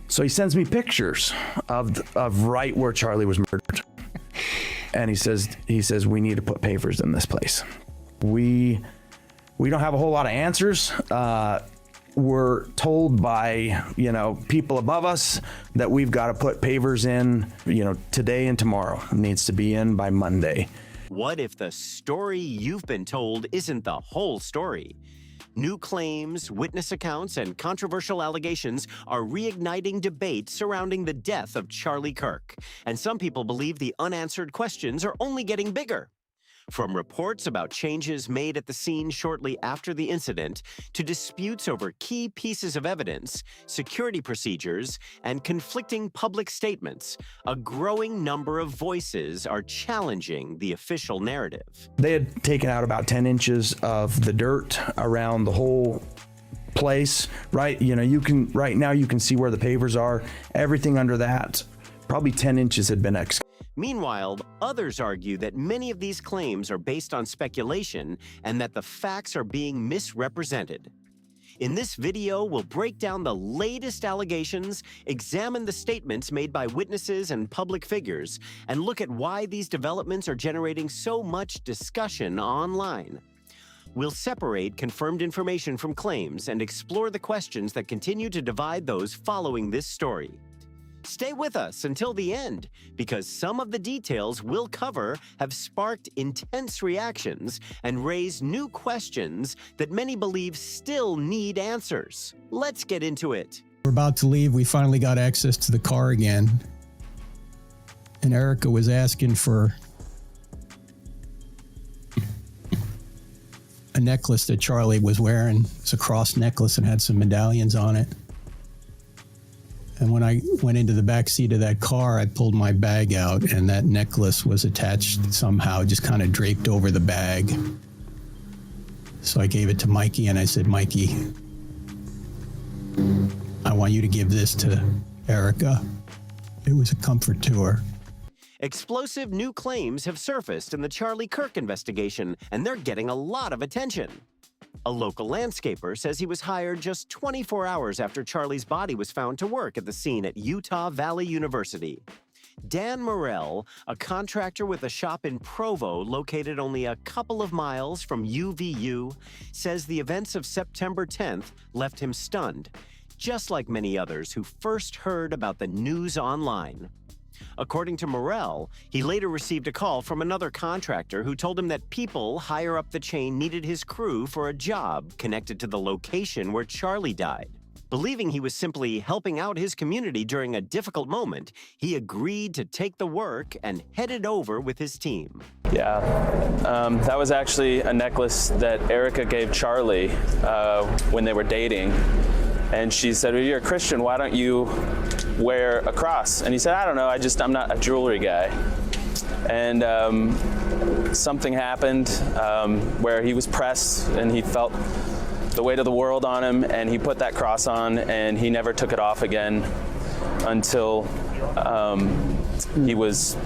So he sends me pictures of right where Charlie was murdered. And he says, we need to put pavers in this place. We don't have a whole lot of answers. We're told by, people above us that we've got to put pavers in, today and tomorrow. It needs to be in by Monday. What if the story you've been told isn't the whole story? New claims, witness accounts, and controversial allegations are reigniting debate surrounding the death of Charlie Kirk. And some people believe the unanswered questions are only getting bigger. From reports about changes made at the scene shortly after the incident to disputes over key pieces of evidence, security procedures, and conflicting public statements, a growing number of voices are challenging the official narrative. They had taken out about 10 inches of the dirt around the whole place, right? Right now you can see where the pavers are. Everything under that, probably 10 inches had been excavated. Meanwhile, others argue that many of these claims are based on speculation and that the facts are being misrepresented. In this video, we'll break down the latest allegations, examine the statements made by witnesses and public figures, and look at why these developments are generating so much discussion online. We'll separate confirmed information from claims and explore the questions that continue to divide those following this story. Stay with us until the end, because some of the details we'll cover have sparked intense reactions and raised new questions that many believe still need answers. Let's get into it. We're about to leave. We finally got access to the car again. And Erika was asking for a necklace that Charlie was wearing. It's a cross necklace and had some medallions on it. And when I went into the back seat of that car, I pulled my bag out, and that necklace was attached somehow, just kind of draped over the bag. So I gave it to Mikey, and I said, Mikey, I want you to give this to Erika. It was a comfort to her. Explosive new claims have surfaced in the Charlie Kirk investigation, and they're getting a lot of attention. A local landscaper says he was hired just 24 hours after Charlie's body was found to work at the scene at Utah Valley University. Dan Morrell, a contractor with a shop in Provo located only a couple of miles from UVU, says the events of September 10th left him stunned, just like many others who first heard about the news online. According to Morrell, he later received a call from another contractor who told him that people higher up the chain needed his crew for a job connected to the location where Charlie died. Believing he was simply helping out his community during a difficult moment, he agreed to take the work and headed over with his team. Yeah, that was actually a necklace that Erika gave Charlie when they were dating. And she said, well, you're a Christian, why don't you wear a cross? And he said, I don't know, I'm not a jewelry guy. And something happened where he was pressed and he felt the weight of the world on him, and he put that cross on, and he never took it off again until he was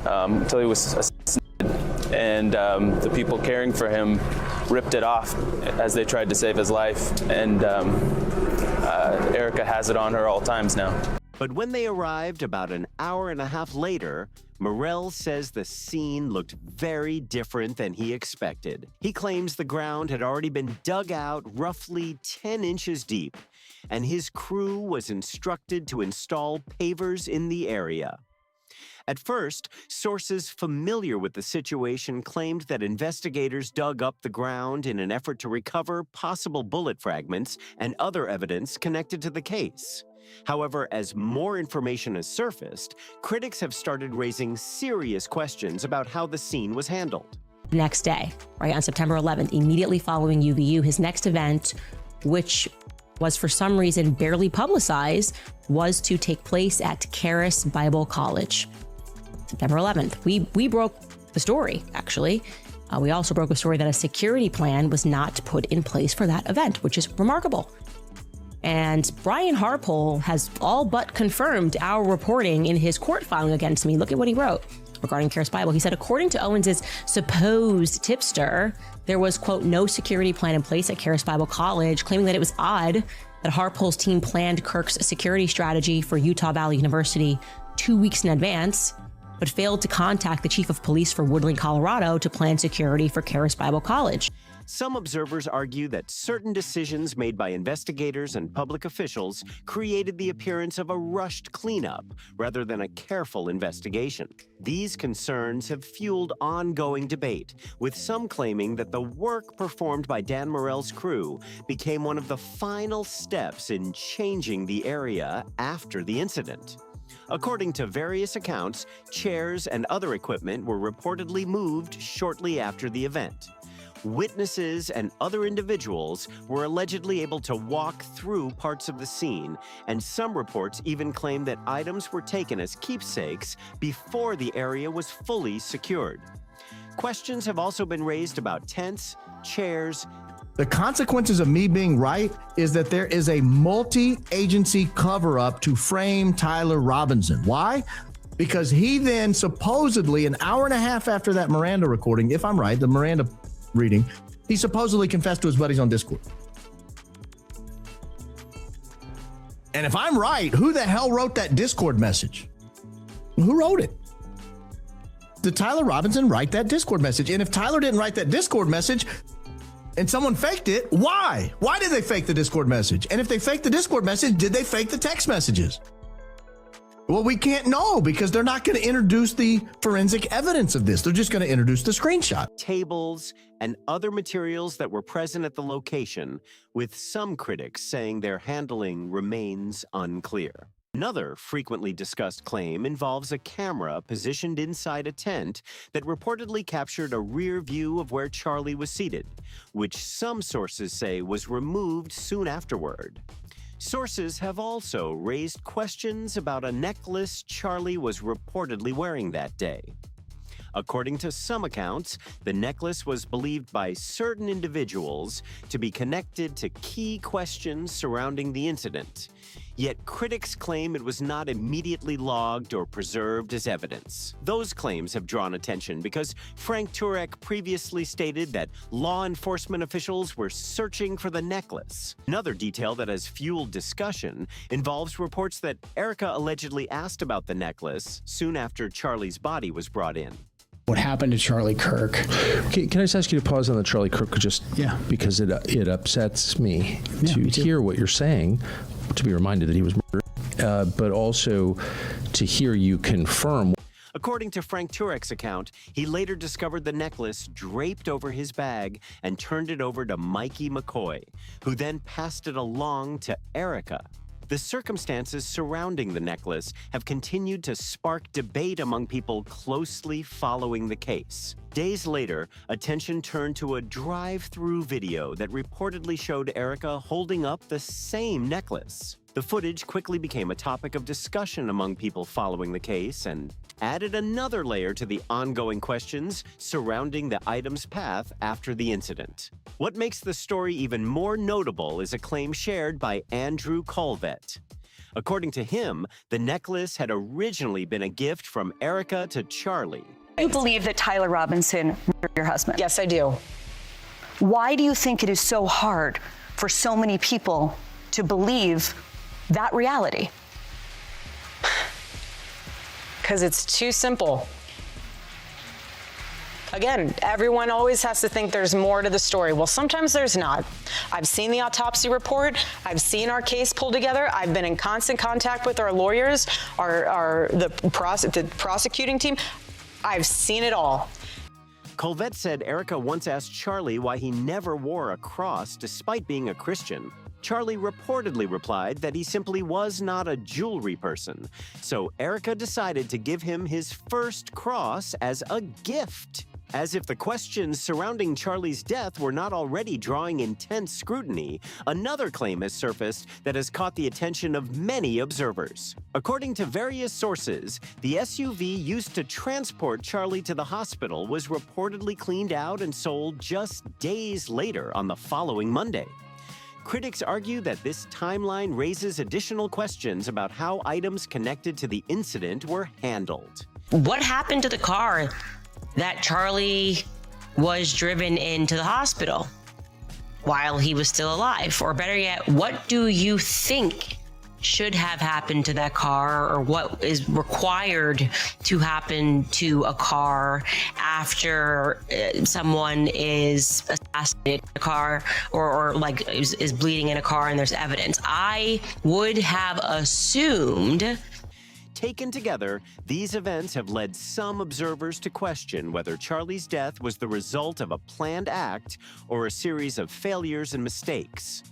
assassinated. And the people caring for him ripped it off as they tried to save his life. And Erika has it on her all times now. But when they arrived about an hour and a half later, Morrell says the scene looked very different than he expected. He claims the ground had already been dug out roughly 10 inches deep, and his crew was instructed to install pavers in the area. At first, sources familiar with the situation claimed that investigators dug up the ground in an effort to recover possible bullet fragments and other evidence connected to the case. However, as more information has surfaced, critics have started raising serious questions about how the scene was handled. Next day, right on September 11th, immediately following UVU, his next event, which was for some reason barely publicized, was to take place at Charis Bible College. September 11th. We broke the story, actually. We also broke a story that a security plan was not put in place for that event, which is remarkable. And Brian Harpole has all but confirmed our reporting in his court filing against me. Look at what he wrote regarding Charis Bible. He said, according to Owens' supposed tipster, there was, quote, no security plan in place at Charis Bible College, claiming that it was odd that Harpole's team planned Kirk's security strategy for Utah Valley University 2 weeks in advance, but failed to contact the chief of police for Woodland, Colorado to plan security for Charis Bible College. Some observers argue that certain decisions made by investigators and public officials created the appearance of a rushed cleanup rather than a careful investigation. These concerns have fueled ongoing debate, with some claiming that the work performed by Dan Morell's crew became one of the final steps in changing the area after the incident. According to various accounts, chairs and other equipment were reportedly moved shortly after the event. Witnesses and other individuals were allegedly able to walk through parts of the scene, and some reports even claim that items were taken as keepsakes before the area was fully secured. Questions have also been raised about tents, chairs. The consequences of me being right is that there is a multi-agency cover-up to frame Tyler Robinson. Why? Because he then supposedly, an hour and a half after that Miranda recording, if I'm right, the Miranda reading, he supposedly confessed to his buddies on Discord. And if I'm right, who the hell wrote that Discord message? Who wrote it? Did Tyler Robinson write that Discord message? And if Tyler didn't write that Discord message and someone faked it, why? Why did they fake the Discord message? And if they faked the Discord message, did they fake the text messages? Well, we can't know because they're not going to introduce the forensic evidence of this. They're just going to introduce the screenshot. Tables and other materials that were present at the location, with some critics saying their handling remains unclear. Another frequently discussed claim involves a camera positioned inside a tent that reportedly captured a rear view of where Charlie was seated, which some sources say was removed soon afterward. Sources have also raised questions about a necklace Charlie was reportedly wearing that day. According to some accounts, the necklace was believed by certain individuals to be connected to key questions surrounding the incident. Yet critics claim it was not immediately logged or preserved as evidence. Those claims have drawn attention because Frank Turek previously stated that law enforcement officials were searching for the necklace. Another detail that has fueled discussion involves reports that Erika allegedly asked about the necklace soon after Charlie's body was brought in. What happened to Charlie Kirk? Can I just ask you to pause on the Charlie Kirk because it upsets me to hear what you're saying, to be reminded that he was murdered, but also to hear you confirm. According to Frank Turek's account, he later discovered the necklace draped over his bag and turned it over to Mikey McCoy, who then passed it along to Erika. The circumstances surrounding the necklace have continued to spark debate among people closely following the case. Days later, attention turned to a drive-through video that reportedly showed Erika holding up the same necklace. The footage quickly became a topic of discussion among people following the case and added another layer to the ongoing questions surrounding the item's path after the incident. What makes the story even more notable is a claim shared by Andrew Colvett. According to him, the necklace had originally been a gift from Erika to Charlie. You believe that Tyler Robinson murdered your husband? Yes, I do. Why do you think it is so hard for so many people to believe that reality? Because it's too simple. Again, everyone always has to think there's more to the story. Well, sometimes there's not. I've seen the autopsy report. I've seen our case pulled together. I've been in constant contact with our lawyers, the prosecuting team. I've seen it all. Colvett said Erika once asked Charlie why he never wore a cross despite being a Christian. Charlie reportedly replied that he simply was not a jewelry person. So Erika decided to give him his first cross as a gift. As if the questions surrounding Charlie's death were not already drawing intense scrutiny, another claim has surfaced that has caught the attention of many observers. According to various sources, the SUV used to transport Charlie to the hospital was reportedly cleaned out and sold just days later on the following Monday. Critics argue that this timeline raises additional questions about how items connected to the incident were handled. What happened to the car that Charlie was driven into the hospital? while he was still alive? Or better yet, what do you think should have happened to that car, or what is required to happen to a car after someone is assassinated in a car, or like is bleeding in a car and there's evidence? I would have assumed. Taken together, these events have led some observers to question whether Charlie's death was the result of a planned act or a series of failures and mistakes.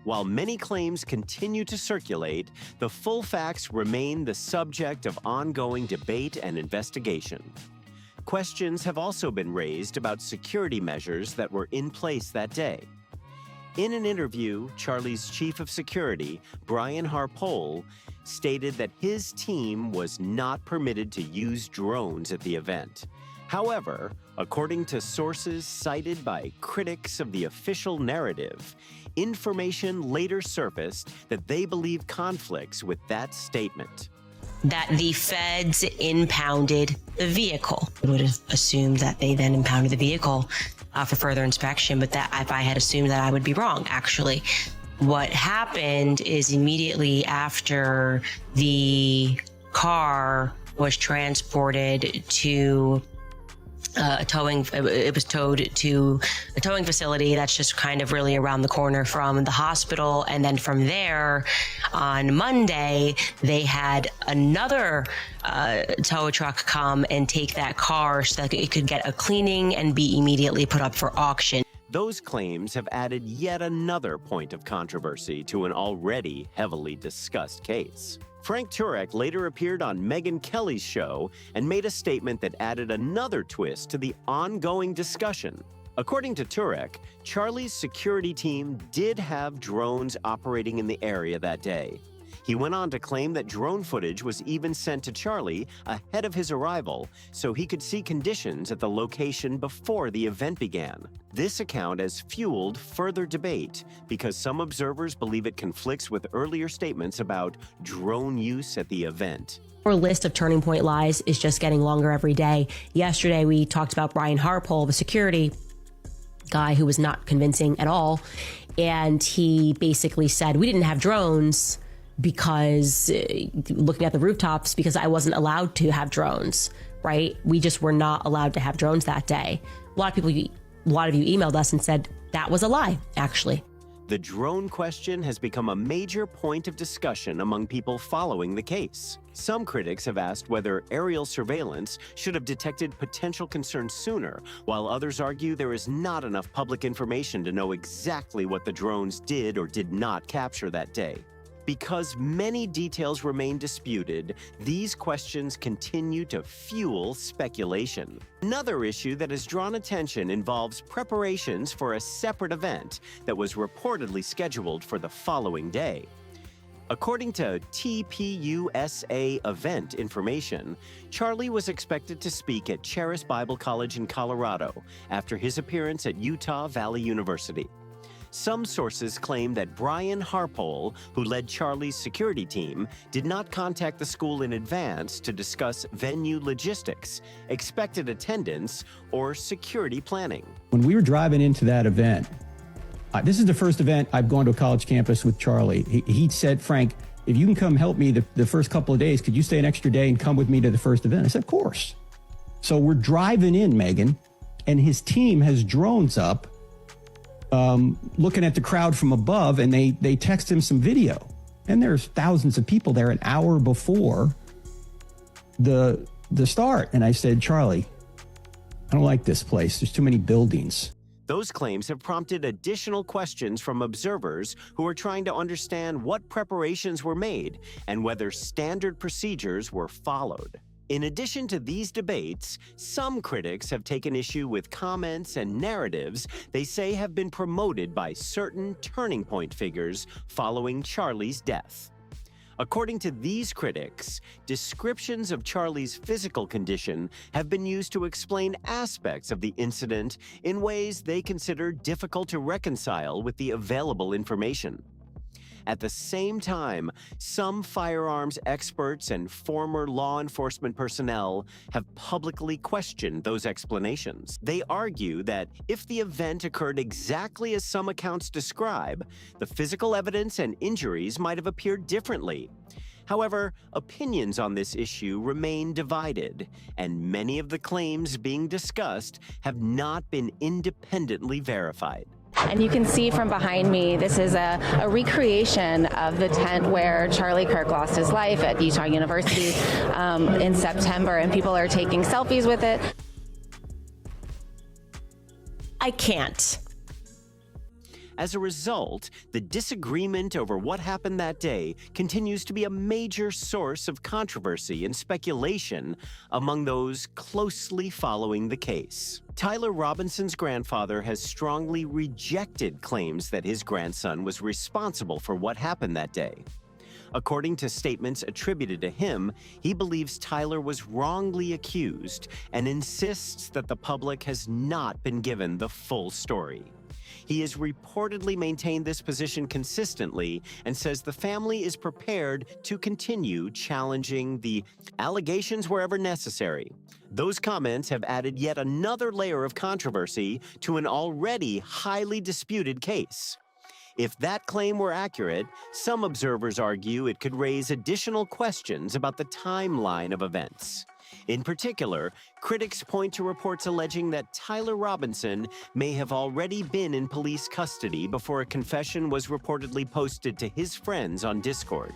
While many claims continue to circulate, the full facts remain the subject of ongoing debate and investigation. Questions have also been raised about security measures that were in place that day. In an interview, Charlie's chief of security, Brian Harpole, stated that his team was not permitted to use drones at the event. However, according to sources cited by critics of the official narrative, information later surfaced that they believe conflicts with that statement. That the feds impounded the vehicle. I would have assumed that they then impounded the vehicle for further inspection, but that if I had assumed that, I would be wrong, actually. What happened is immediately after the car was transported to it was towed to a towing facility that's just kind of really around the corner from the hospital. And then from there, on Monday, they had another tow truck come and take that car so that it could get a cleaning and be immediately put up for auction. Those claims have added yet another point of controversy to an already heavily discussed case. Frank Turek later appeared on Megyn Kelly's show and made a statement that added another twist to the ongoing discussion. According to Turek, Charlie's security team did have drones operating in the area that day. He went on to claim that drone footage was even sent to Charlie ahead of his arrival so he could see conditions at the location before the event began. This account has fueled further debate because some observers believe it conflicts with earlier statements about drone use at the event. Our list of turning point lies is just getting longer every day. Yesterday, we talked about Brian Harpole, the security guy who was not convincing at all. And he basically said, we didn't have drones because looking at the rooftops, because I wasn't allowed to have drones, right? We just were not allowed to have drones that day. A lot of you emailed us and said that was a lie, actually. The drone question has become a major point of discussion among people following the case. Some critics have asked whether aerial surveillance should have detected potential concerns sooner, while others argue there is not enough public information to know exactly what the drones did or did not capture that day. Because many details remain disputed, these questions continue to fuel speculation. Another issue that has drawn attention involves preparations for a separate event that was reportedly scheduled for the following day. According to TPUSA event information, Charlie was expected to speak at Charis Bible College in Colorado after his appearance at Utah Valley University. Some sources claim that Brian Harpole, who led Charlie's security team, did not contact the school in advance to discuss venue logistics, expected attendance, or security planning. When we were driving into that event, this is the first event I've gone to a college campus with Charlie. He said, Frank, if you can come help me the first couple of days, could you stay an extra day and come with me to the first event? I said, of course. So we're driving in, Megyn, and his team has drones up, looking at the crowd from above, and they text him some video. And there's thousands of people there an hour before the start. And I said, Charlie, I don't like this place. There's too many buildings. Those claims have prompted additional questions from observers who are trying to understand what preparations were made and whether standard procedures were followed. In addition to these debates, some critics have taken issue with comments and narratives they say have been promoted by certain turning point figures following Charlie's death. According to these critics, descriptions of Charlie's physical condition have been used to explain aspects of the incident in ways they consider difficult to reconcile with the available information. At the same time, some firearms experts and former law enforcement personnel have publicly questioned those explanations. They argue that if the event occurred exactly as some accounts describe, the physical evidence and injuries might have appeared differently. However, opinions on this issue remain divided, and many of the claims being discussed have not been independently verified. And you can see from behind me, this is a recreation of the tent where Charlie Kirk lost his life at Utah University in September, and people are taking selfies with it. I can't. As a result, the disagreement over what happened that day continues to be a major source of controversy and speculation among those closely following the case. Tyler Robinson's grandfather has strongly rejected claims that his grandson was responsible for what happened that day. According to statements attributed to him, he believes Tyler was wrongly accused and insists that the public has not been given the full story. He has reportedly maintained this position consistently and says the family is prepared to continue challenging the allegations wherever necessary. Those comments have added yet another layer of controversy to an already highly disputed case. If that claim were accurate, some observers argue it could raise additional questions about the timeline of events. In particular, critics point to reports alleging that Tyler Robinson may have already been in police custody before a confession was reportedly posted to his friends on Discord.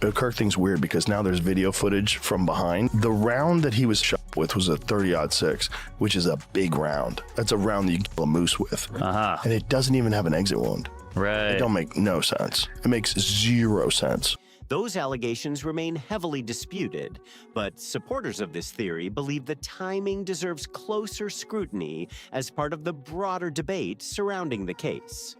The Kirk thing's weird because now there's video footage from behind. The round that he was shot with was a 30-06, which is a big round. That's a round that you kill a moose with. And it doesn't even have an exit wound. Right. It don't make no sense. It makes zero sense. Those allegations remain heavily disputed, but supporters of this theory believe the timing deserves closer scrutiny as part of the broader debate surrounding the case.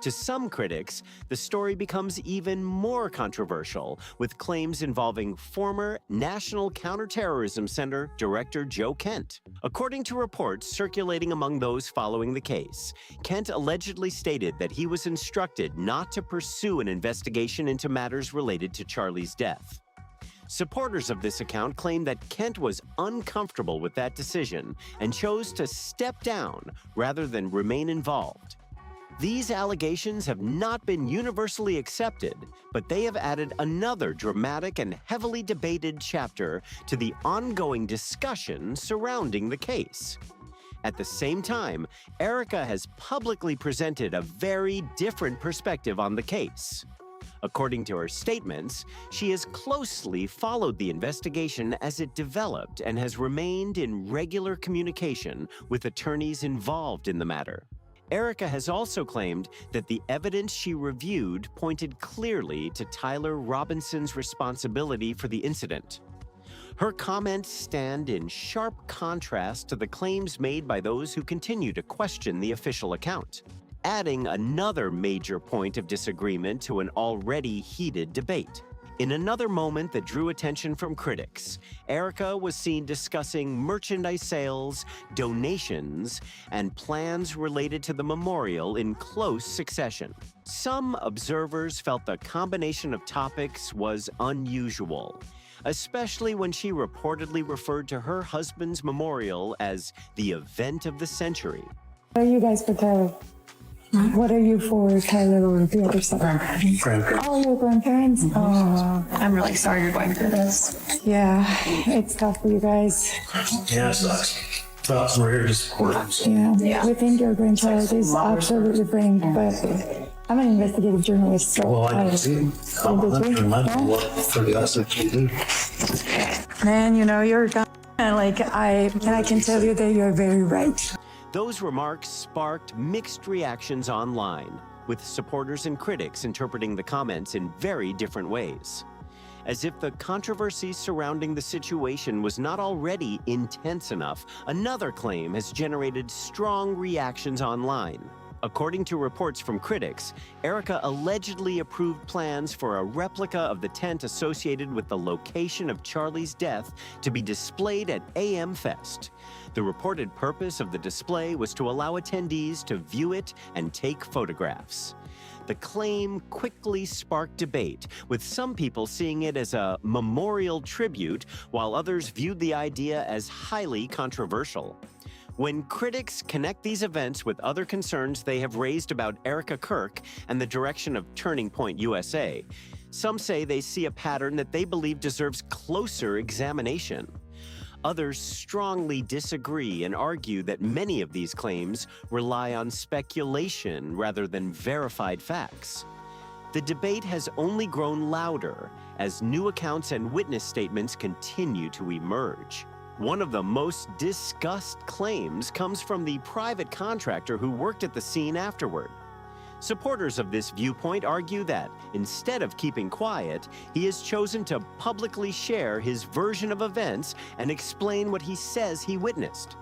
To some critics, the story becomes even more controversial, with claims involving former National Counterterrorism Center Director Joe Kent. According to reports circulating among those following the case, Kent allegedly stated that he was instructed not to pursue an investigation into matters related to Charlie's death. Supporters of this account claim that Kent was uncomfortable with that decision and chose to step down rather than remain involved. These allegations have not been universally accepted, but they have added another dramatic and heavily debated chapter to the ongoing discussion surrounding the case. At the same time, Erika has publicly presented a very different perspective on the case. According to her statements, she has closely followed the investigation as it developed and has remained in regular communication with attorneys involved in the matter. Erika has also claimed that the evidence she reviewed pointed clearly to Tyler Robinson's responsibility for the incident. Her comments stand in sharp contrast to the claims made by those who continue to question the official account, adding another major point of disagreement to an already heated debate. In another moment that drew attention from critics, Erika was seen discussing merchandise sales, donations, and plans related to the memorial in close succession. Some observers felt the combination of topics was unusual, especially when she reportedly referred to her husband's memorial as the event of the century. What are you guys for Tyler? What are you for Tyler or the other side? Grandparents. Oh, your grandparents? Oh, I'm really sorry you're going through this. yeah, it's tough for you guys. Yeah, it sucks. But we're here to support them. Yeah, we think your grandchild is absolutely brain, but I'm an investigative journalist, so Well, I can see. I'm what for the us that you do. Man, you know, you're like, I can tell you that you're very right. Those remarks sparked mixed reactions online, with supporters and critics interpreting the comments in very different ways. As if the controversy surrounding the situation was not already intense enough, another claim has generated strong reactions online. According to reports from critics, Erika allegedly approved plans for a replica of the tent associated with the location of Charlie's death to be displayed at AM Fest. The reported purpose of the display was to allow attendees to view it and take photographs. the claim quickly sparked debate, with some people seeing it as a memorial tribute, while others viewed the idea as highly controversial. When critics connect these events with other concerns they have raised about Erika Kirk and the direction of Turning Point USA, some say they see a pattern that they believe deserves closer examination. Others strongly disagree and argue that many of these claims rely on speculation rather than verified facts. The debate has only grown louder as new accounts and witness statements continue to emerge. One of the most discussed claims comes from the private contractor who worked at the scene afterward. Supporters of this viewpoint argue that, instead of keeping quiet, he has chosen to publicly share his version of events and explain what he says he witnessed.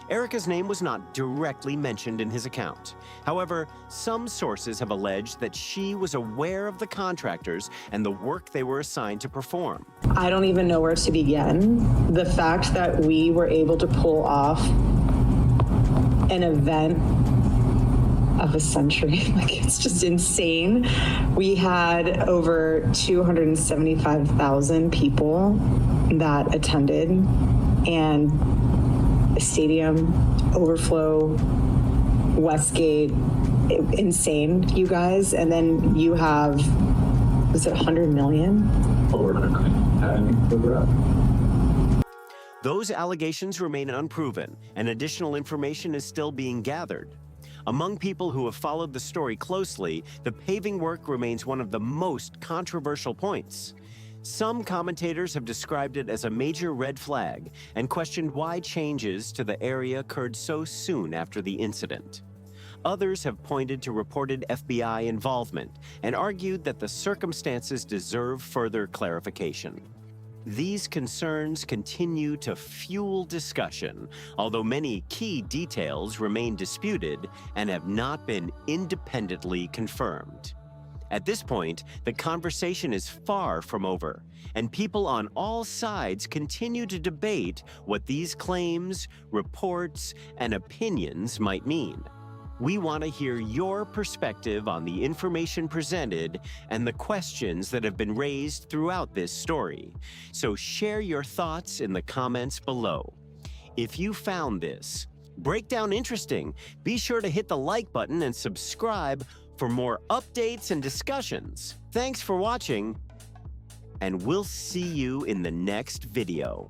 Erika's name was not directly mentioned in his account. However, some sources have alleged that she was aware of the contractors and the work they were assigned to perform. I don't even know where to begin. The fact that we were able to pull off an event of a century, like, it's just insane. We had over 275,000 people that attended, and the stadium overflow, Westgate, insane, you guys. And then you have, was it 100 million? Those allegations remain unproven, and additional information is still being gathered. Among people who have followed the story closely, the paving work remains one of the most controversial points. Some commentators have described it as a major red flag and questioned why changes to the area occurred so soon after the incident. Others have pointed to reported FBI involvement and argued that the circumstances deserve further clarification. These concerns continue to fuel discussion, although many key details remain disputed and have not been independently confirmed. At this point, the conversation is far from over, and people on all sides continue to debate what these claims, reports, and opinions might mean. We want to hear your perspective on the information presented and the questions that have been raised throughout this story. So share your thoughts in the comments below. If you found this breakdown interesting, be sure to hit the like button and subscribe for more updates and discussions. Thanks for watching, and we'll see you in the next video.